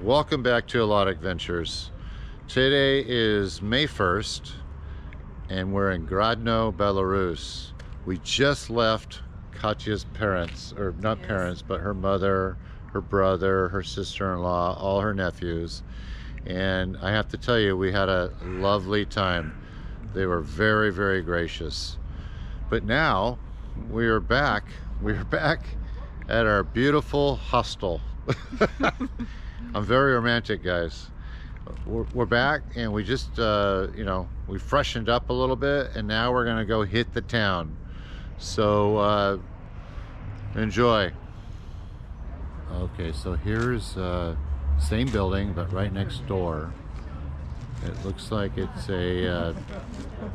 Welcome back to A Lot of Adventures. Today is May 1st and we're in Grodno, Belarus. We just left Katya's parents, or not parents, but her mother, her brother, her sister-in-law, all her nephews. And I have to tell you, we had a lovely time. They were very, very gracious. But now we are back. We're back at our beautiful hostel. I'm very romantic, guys. We're back and we just, we freshened up a little bit and now we're gonna go hit the town. So enjoy. Okay, so here's same building but right next door. It looks like it's a,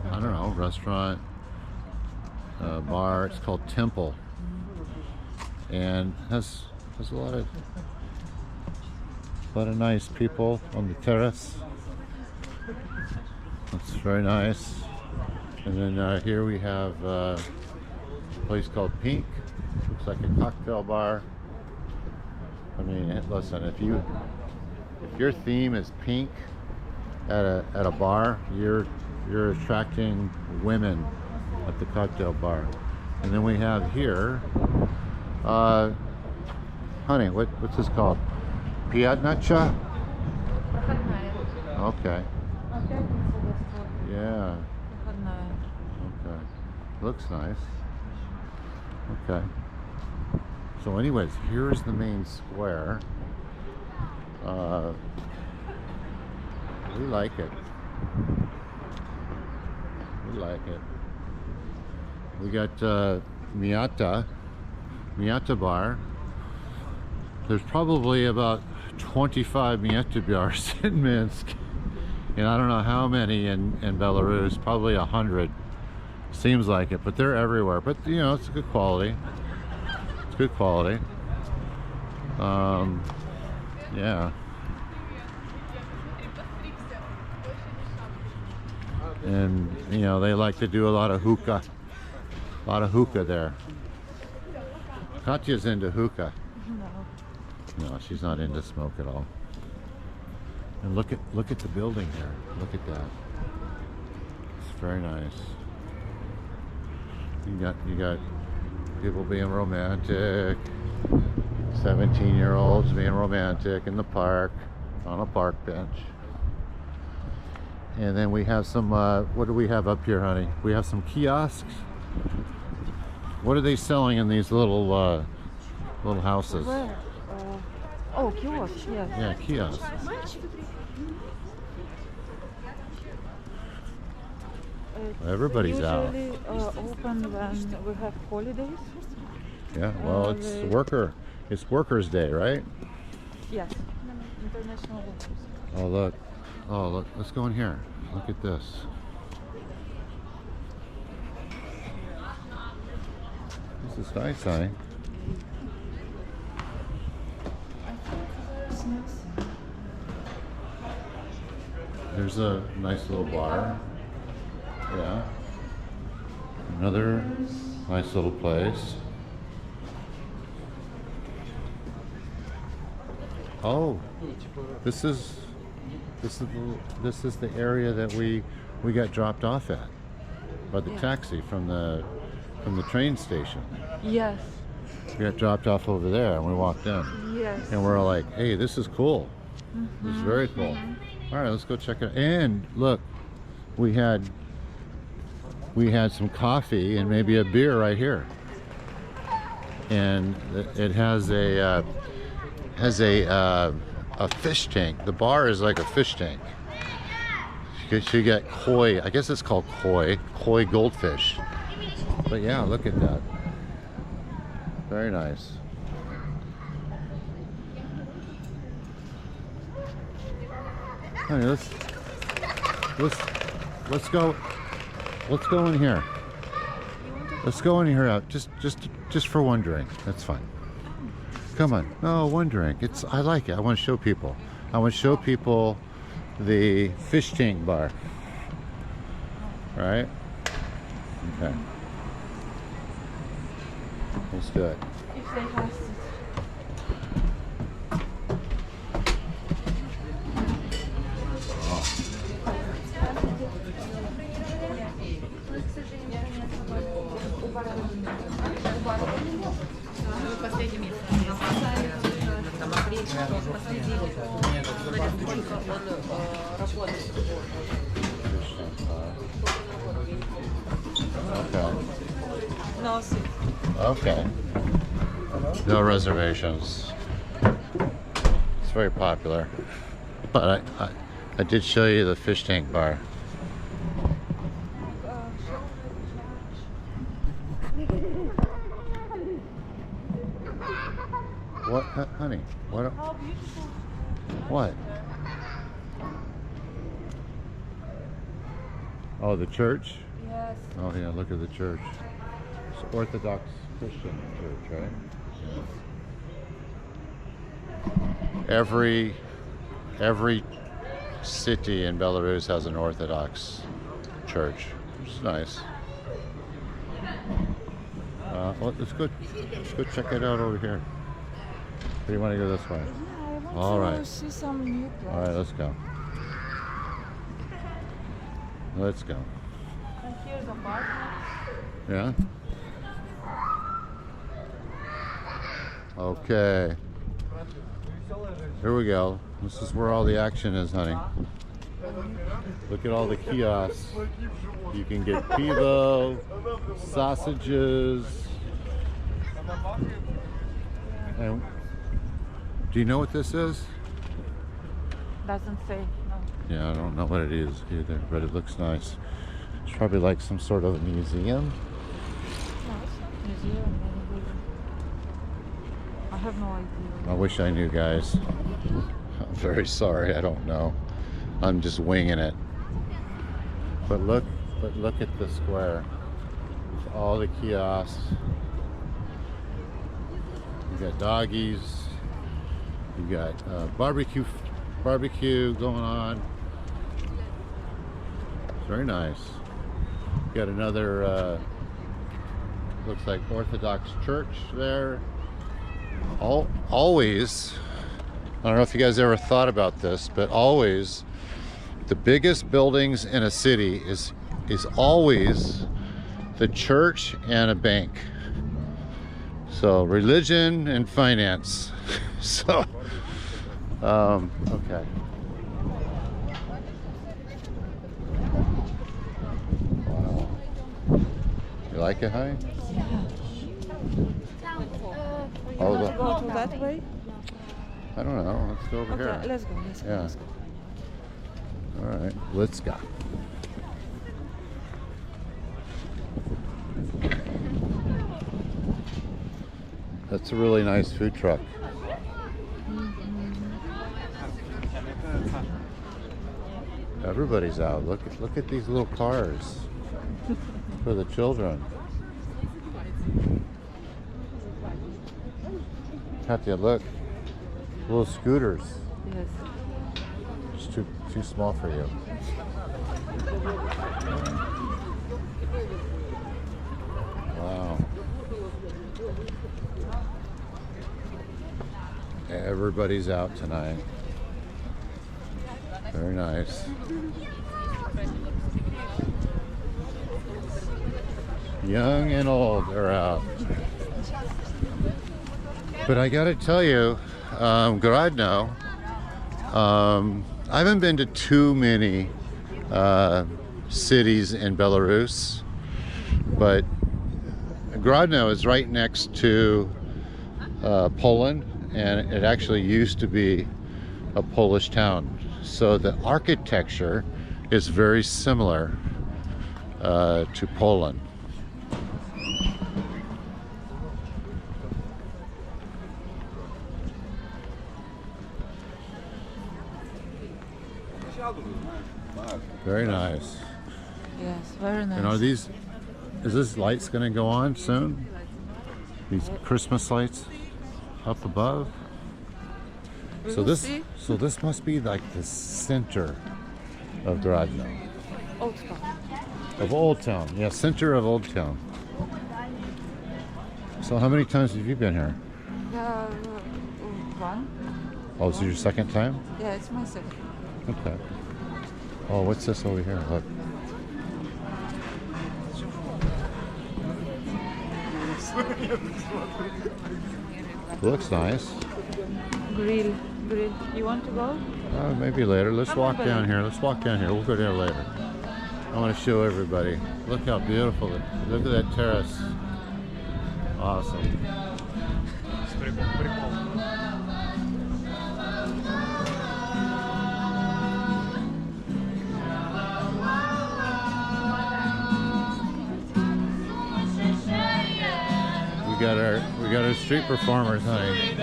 I don't know, restaurant, bar. It's called Temple. And has a lot of nice people on the terrace. That's very nice. And then here we have a place called Pink. Looks like a cocktail bar. I mean, listen, if your theme is pink at a bar, you're attracting women at the cocktail bar. And then we have here, honey, what's this called? Patna? Okay. Yeah. Okay. Looks nice. Okay. So anyways, here's the main square. We like it. We like it. We got Miata bar. There's probably about 25 Miata bars in Minsk, and I don't know how many in Belarus. Probably 100. Seems like it, but they're everywhere. But you know, it's good quality. It's good quality. Yeah. And you know, they like to do a lot of hookah. A lot of hookah there. Katya's into hookah. No, she's not into smoke at all. And look at the building here. Look at that. It's very nice. You got people being romantic. 17-year-olds being romantic in the park, on a park bench. And then we have some, what do we have up here, honey? We have some kiosks. What are they selling in these little houses? Where? Oh, kiosks, yes. Yeah, kiosks. Everybody's out. Usually open when we have holidays. Yeah, well, it's Workers' Day, right? Yes, International Workers. Oh look, let's go in here. Look at this. This is nice, honey. There's a nice little bar. Yeah. Another nice little place. Oh, this is the area that we got dropped off at by the taxi from the train station. Yes. We got dropped off over there and we walked in. Yes. And we're like, hey, this is cool. This is very cool. All right, let's go check it out. And look, we had some coffee and maybe a beer right here. And it has a fish tank. The bar is like a fish tank. You get koi. I guess it's called koi goldfish. But yeah, look at that. Very nice. Honey, let's go in here. Let's go in here out just for one drink. That's fine. Come on. No, one drink. I like it. I want to show people. I want to show people the fish tank bar. Right? Okay. Let's do it. If they have Okay. No, see. Okay. No reservations. It's very popular. But I did show you the fish tank bar. What, honey? What? How beautiful. What? Oh, the church? Yes. Oh yeah, look at the church. It's Orthodox Christian church, right? Every city in Belarus has an Orthodox church. It's nice. Well, let's go check it out over here. Or do you want to go this way? Yeah, I want All to right. see some new places. All right, let's go. Let's go. And here's apartment. Yeah? Okay. Here we go. This is where all the action is, honey. Look at all the kiosks. You can get pivo, sausages. And do you know what this is? Doesn't say, no. Yeah, I don't know what it is either, but it looks nice. It's probably like some sort of museum. No, it's not museum, maybe. I have no idea. I wish I knew, guys. I'm very sorry, I don't know. I'm just winging it. But look at the square. With all the kiosks. You got doggies. You got barbecue going on. Very nice. You got another looks like Orthodox church there. Always, I don't know if you guys ever thought about this, but always the biggest buildings in a city is always the church and a bank. So religion and finance. So okay. Wow. You like it, honey? You Oh, want to go to that way? I don't know. Let's go over Okay, here. let's go, let's go, Yeah. let's go. All right, let's go. That's a really nice food truck. Everybody's out. Look at these little cars for the children. Katya, look. Little scooters. Yes. It's too small for you. Wow. Everybody's out tonight. Very nice. Young and old are out. But I gotta tell you, Grodno, I haven't been to too many cities in Belarus, but Grodno is right next to Poland, and it actually used to be a Polish town. So the architecture is very similar to Poland. Very nice. Yes, very nice. And is this lights going to go on soon? These Christmas lights up above? So this must be like the center of Grodno. Old Town. Of Old Town. Yeah, center of Old Town. So how many times have you been here? One. Oh, this is your second time? Yeah, it's my second. Okay. Oh, what's this over here? Look. Looks nice. Grill, grill. You want to go? Maybe later. Let's Come walk on, down buddy. here. Let's walk down here. We'll go there later. I want to show everybody. Look how beautiful it is. Look at that terrace. Awesome. We got our street performers, honey.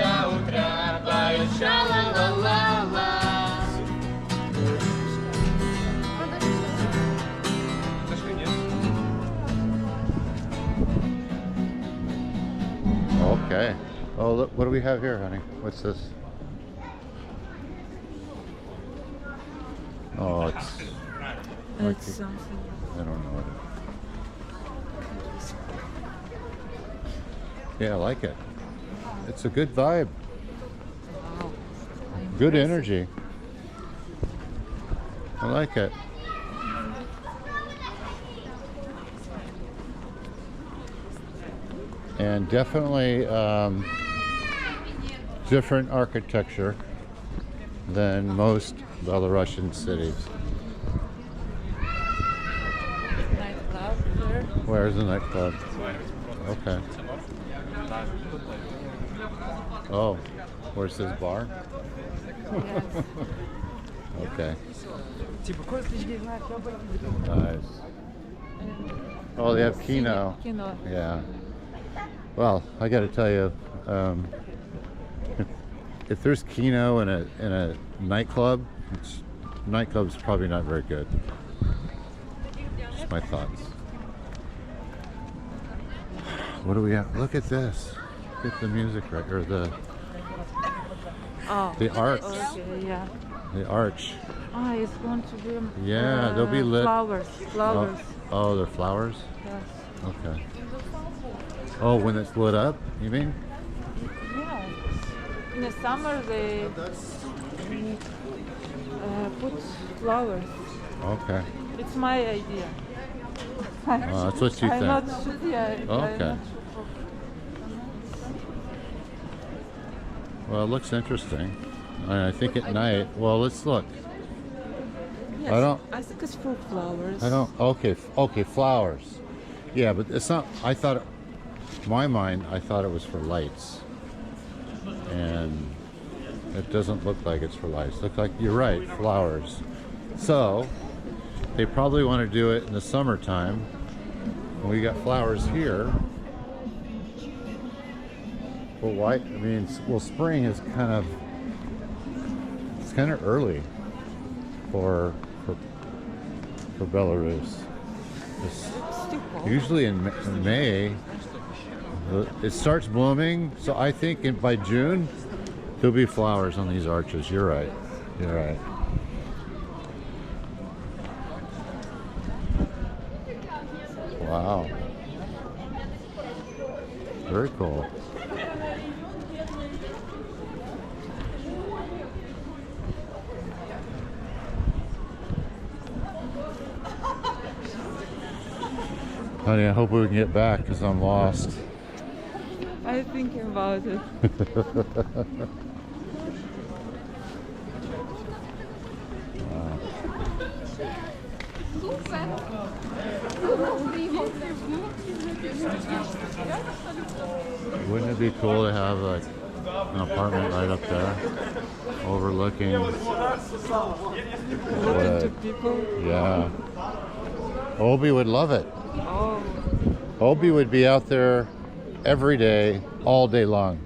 Okay. Oh, look, what do we have here, honey? What's this? Oh, it's It's something. I don't know what it is. Yeah, I like it. It's a good vibe. Wow. Good energy. I like it. And definitely different architecture than most Belarusian cities. Nightclub there. Where's the nightclub? Okay. Oh, where's this bar? Yes. Okay. Nice. Oh, they have Kino. Kino. Yeah. Well, I got to tell you, if there's Kino in a nightclub, nightclub's probably not very good. Just my thoughts. What do we have? Look at this. Look at the music right, or the arch. Okay, yeah. The arch. Ah, it's going to be. Yeah, they'll be lit. Flowers. Flowers. Oh, they're flowers? Yes. Okay. Oh, when it's lit up, you mean? Yeah. In the summer they put flowers. Okay. It's my idea. That's what you I'm think. not sure. Yeah. I'm Okay. not sure. Well, it looks interesting. I think at night. Well, let's look. Yes, I think it's for flowers. I don't. Okay. Okay. Flowers. Yeah, but it's not. I thought. My mind. I thought it was for lights. And it doesn't look like it's for lights. Look like you're right. Flowers. So they probably want to do it in the summertime. And we got flowers here. Well, why? I mean, well, spring is kind of. It's kind of early for Belarus. It's usually in May, it starts blooming. So I think by June, there'll be flowers on these arches. You're right. You're right. Wow. Very cool. Honey, I hope we can get back because I'm lost. I'm thinking about it. Wouldn't it be cool to have like an apartment right up there, overlooking? Looking to people. Yeah. Obi would love it. Oh. Obi would be out there every day, all day long.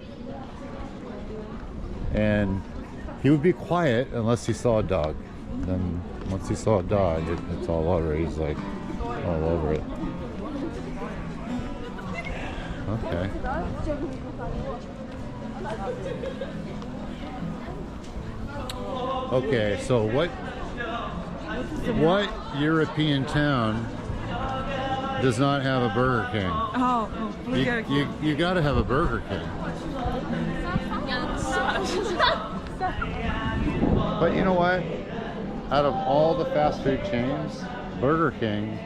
And he would be quiet unless he saw a dog. Then once he saw a dog, it's all over. He's like all over it. Okay. Okay, so what European town does not have a Burger King? Oh, Burger King. You got to have a Burger King. But you know what? Out of all the fast food chains, Burger King,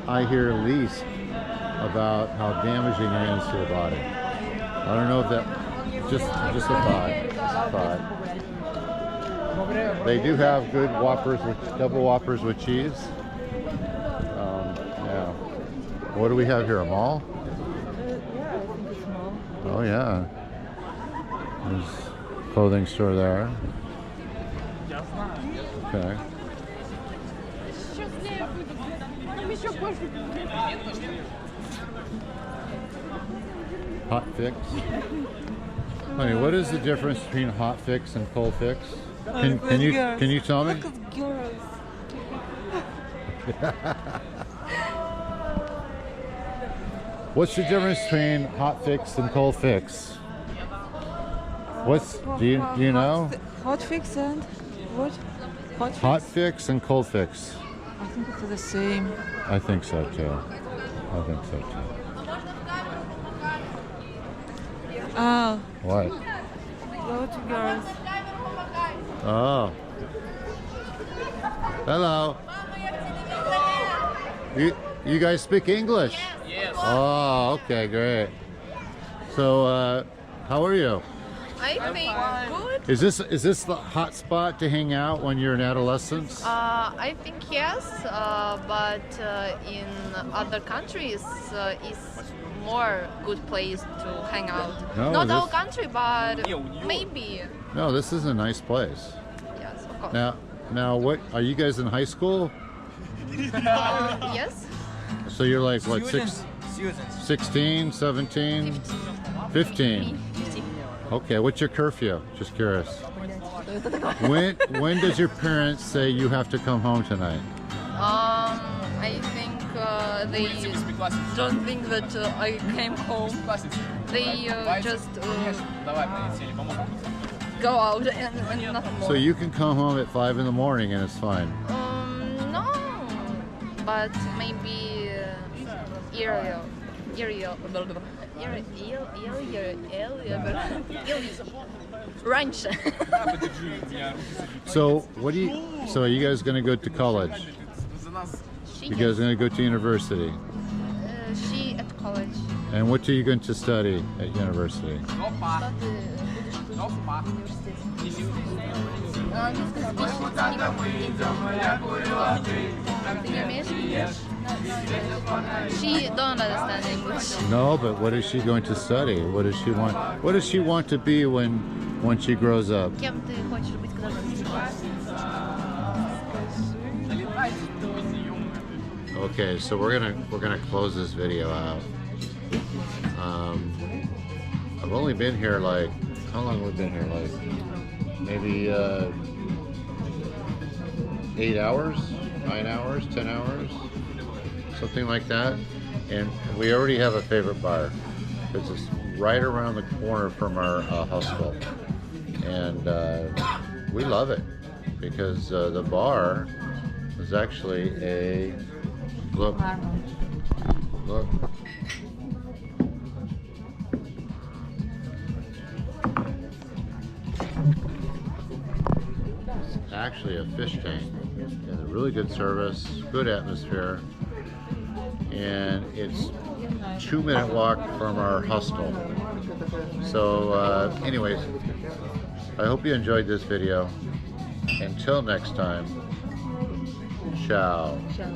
I hear least about how damaging it is to the body. I don't know if that just a thought. spot. They do have good Whoppers, double Whoppers with cheese. Yeah. What do we have here? A mall? Yeah, I think it's small. Oh yeah. There's a clothing store there. Okay. Hot fix. Honey, what is the difference between hot fix and cold fix? Can you tell me? Look at girls. What's the difference between hot fix and cold fix? Do you know? Hot fix and what? Hot fix and cold fix. I think it's the same. I think so too. I think so too. Oh, What? go to girls. Oh. Hello. You guys speak English? Yes. Oh, okay, great. So, how are you? I think good. Is this the hot spot to hang out when you're in adolescence? I think yes, but in other countries is more good place to hang out. No, Not our this- country, but maybe. No, this is a nice place. Yes, of course. Now, what are you guys in high school? Yes. So you're like what, Students. 16, 17, 15? Okay, what's your curfew? Just curious. When does your parents say you have to come home tonight? I think they don't think that I came home. They just go out and nothing more. So you can come home at 5 in the morning and it's fine. No, but maybe раньше. So so are you guys gonna go to college? You guys gonna go to university? She at college. And what are you going to study at university? She don't understand English. No, but what is she going to study? What does she want? What does she want to be when she grows up? Кем ты хочешь быть, когда вырастешь? Okay, so we're gonna close this video out. I've only been here like, how long have we been here? Like maybe 8 hours, 9 hours, 10 hours, something like that. And we already have a favorite bar because it's right around the corner from our hostel, and we love it because the bar is actually a look. It's actually a fish tank. And a really good service, good atmosphere, and it's 2-minute walk from our hostel. So anyways, I hope you enjoyed this video. Until next time, ciao. Ciao.